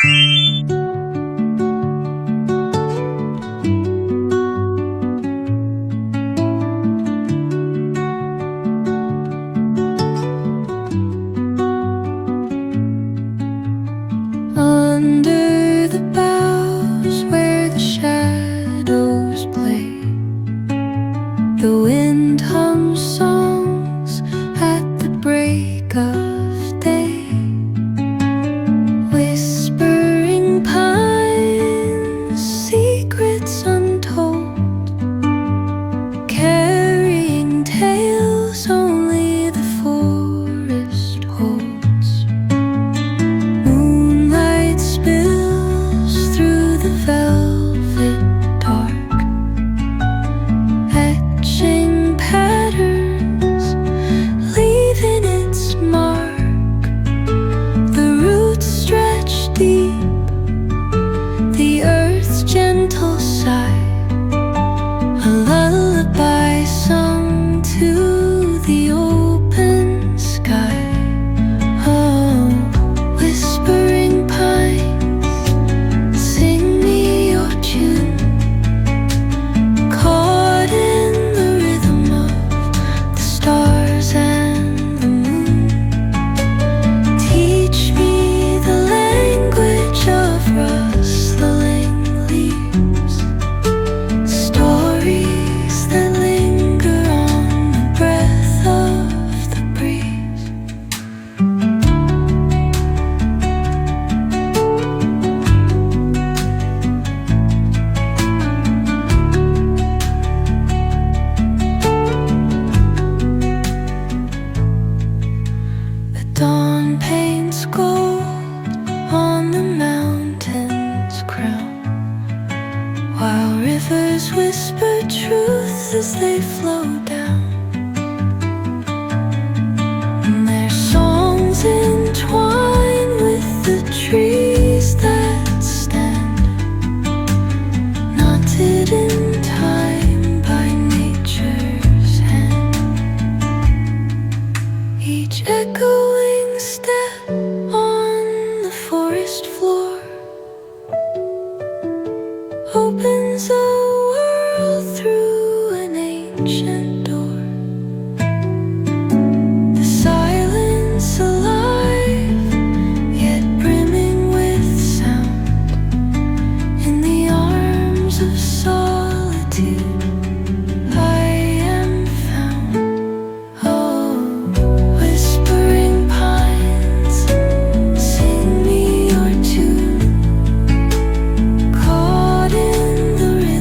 Under the boughs where the shadows play, the wind hums songs at the break of day. Whispering pines, secrets untold, carrying tales only the forest holds. Moonlight spills through the velvet dark, etching patterns, leaving its mark. The roots stretch deep, the earth's gentle sigh, a lullaby sung to the open sky. Oh, whispering pines, sing me your tune, caught in the rhythm of the stars and the moon. Teach me the language of rustling leaves, stories that linger on the breath of the breeze. The dawn paints gold on the mountain's crown, while rivers whisper truth as they flow down. And their songs entwine with the trees that stand, knotted in time by nature's hand. Each echoing step on the forest floor opens a world through an ancient door. The silence alive, yet brimming with sound, in the arms of solitude I am found. Oh, whispering pines, sing me your tune, caught in the rhythm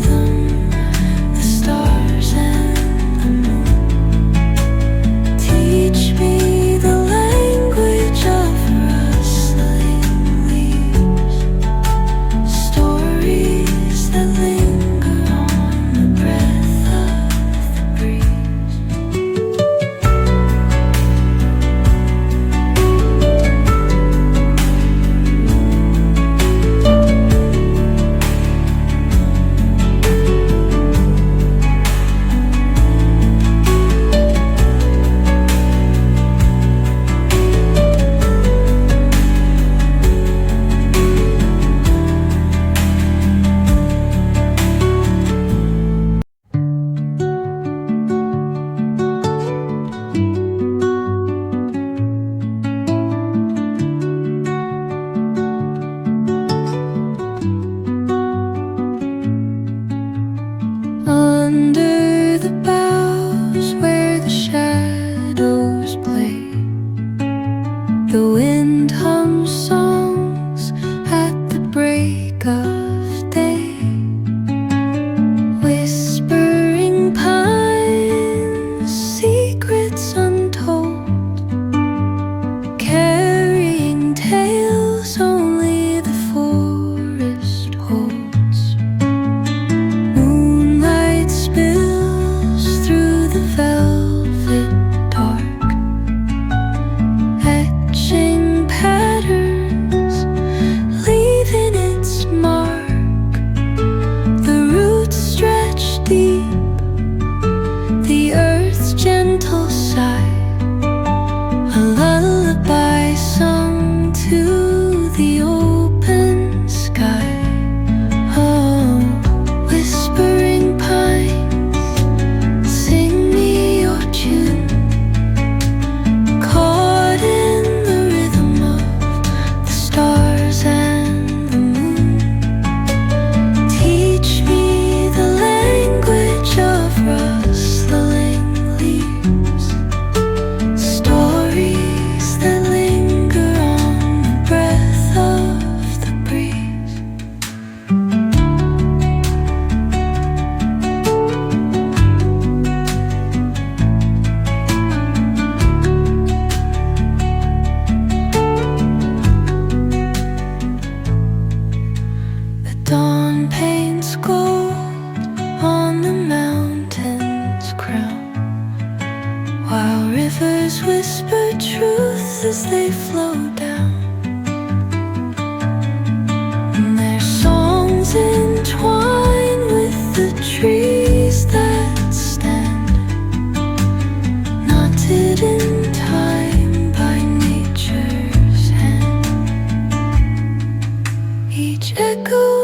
they flow down, and their songs entwine with the trees that stand, knotted in time by nature's hand. Each echo